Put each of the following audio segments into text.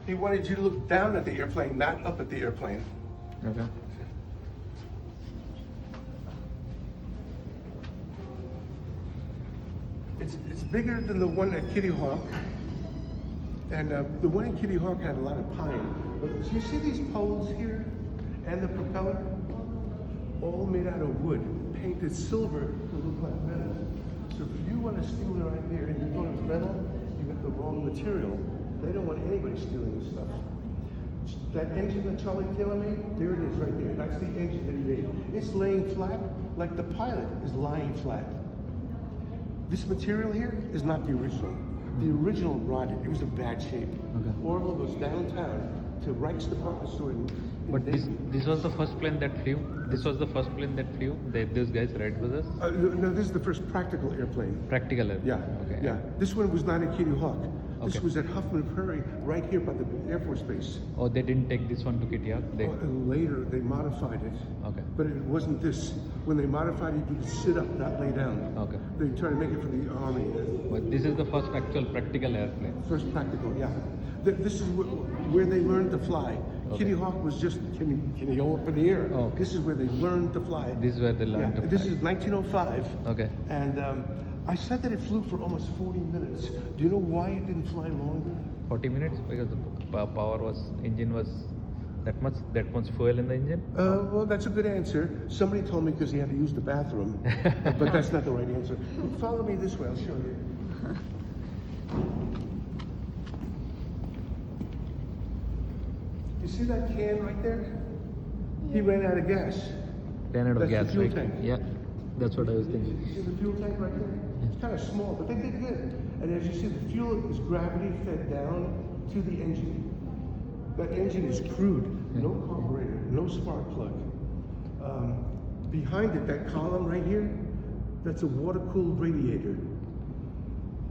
He wanted you to look down at the airplane, not up at the airplane. Okay. It's bigger than the one at Kitty Hawk. And the one in Kitty Hawk had a lot of pine. But you see these poles here and the propeller? All made out of wood, painted silver to look like metal. So if you want to steal it right there and you go to metal, you got the wrong material. They don't want anybody stealing this stuff. That engine that Charlie Taylor made, there it is right there. That's the engine that he made. It's laying flat like the pilot is lying flat. This material here is not the original. The original rotted. It was in bad shape. Okay. Orville goes downtown to Wright's department store in But Dayton. this was the first plane that flew. This was the first plane that flew. Those guys, Wright Brothers. No, this is the first practical airplane. Practical. Yeah, Okay. yeah. This one was not at Kitty Hawk. This Okay. was at Huffman Prairie, right here by the Air Force Base. Oh, they didn't take this one to Kitty Hawk. They. And later they modified it. Okay. But it wasn't this. When they modified it, you could sit up, not lay down. Okay. They tried to make it for the Army. But this is the first actual practical airplane. First practical, yeah. This is where they learned to fly. Okay. Kitty Hawk was just, can you go up in the air? Oh, okay. This is where they learned to fly. This is where they learned to fly. This is 1905. Okay. And I said that it flew for almost 40 minutes. Do you know why it didn't fly longer? 40 minutes because the engine was that much fuel in the engine. Well, that's a good answer. Somebody told me because he had to use the bathroom, but that's not the right answer. Follow me this way, I'll show you. You see that can right there? He ran out of gas. Ran out of That's the gas, fuel right? tank. Yeah, that's what I was thinking. You see the fuel tank right there? It's kind of small, but they did good. And as you see, the fuel is gravity fed down to the engine. That engine is crude, no carburetor, no spark plug. Behind it, that column right here, that's a water-cooled radiator.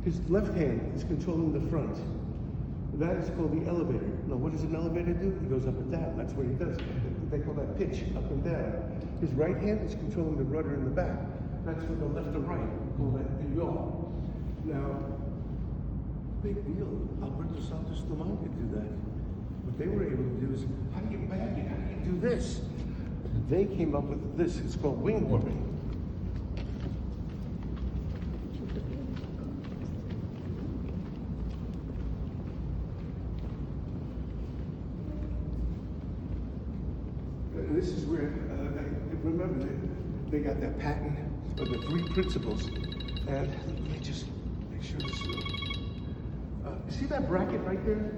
His left hand is controlling the front. That is called the elevator. Now, what does an elevator do? It goes up and down. That's what he does. They call that pitch, up and down. His right hand is controlling the rudder in the back. That's for the left or right. We call that the yaw. Now, big deal. Alberto Santos Dumont could do that. What they were able to do is, how do you bag it? How do you do this? They came up with this. It's called wing warping. And this is where, remember, they got that patent of the three principles. And let me just make sure this is. See that bracket right there?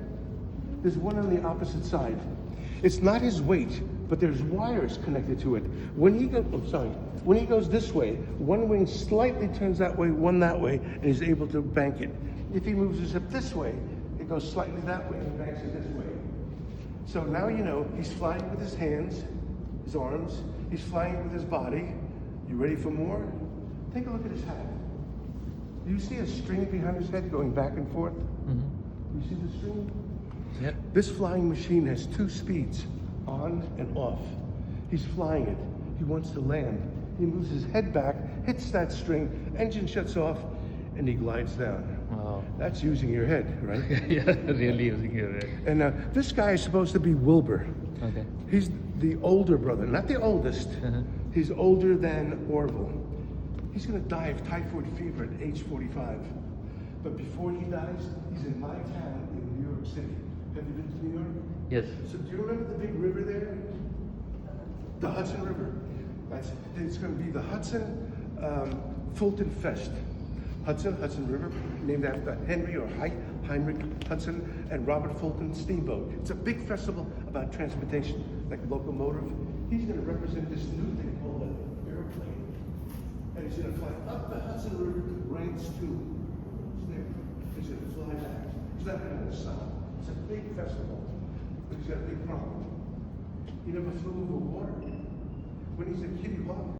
There's one on the opposite side. It's not his weight, but there's wires connected to it. When he when he goes this way, one wing slightly turns that way, one that way, and he's able to bank it. If he moves his hip this way, it goes slightly that way and banks it this way. So now you know he's flying with his hands, his arms, he's flying with his body. You ready for more? Take a look at his hat. Do you see a string behind his head going back and forth? Mm-hmm. You see the string? Yep. This flying machine has two speeds, on and off. He's flying it. He wants to land. He moves his head back, hits that string, engine shuts off, and he glides down. Wow. That's using your head, right? Yeah, really using your head. And this guy is supposed to be Wilbur. Okay. He's the older brother, not the oldest. He's older than Orville. He's going to die of typhoid fever at age 45. But before he dies, he's in my town in New York City. Have you been to New York? Yes. So do you remember the big river there? The Hudson River. It's going to be the Hudson Fulton Fest. Hudson River, named after Henry or Heinrich Hudson and Robert Fulton Steamboat. It's a big festival about transportation, like locomotive. He's going to represent this new thing called an airplane. And he's going to fly up the Hudson River to Grant's Tomb. It's there. He's going to fly back. He's not going to stop. It's a big festival. But he's got a big problem. He never flew over water. When he's at Kitty Hawk,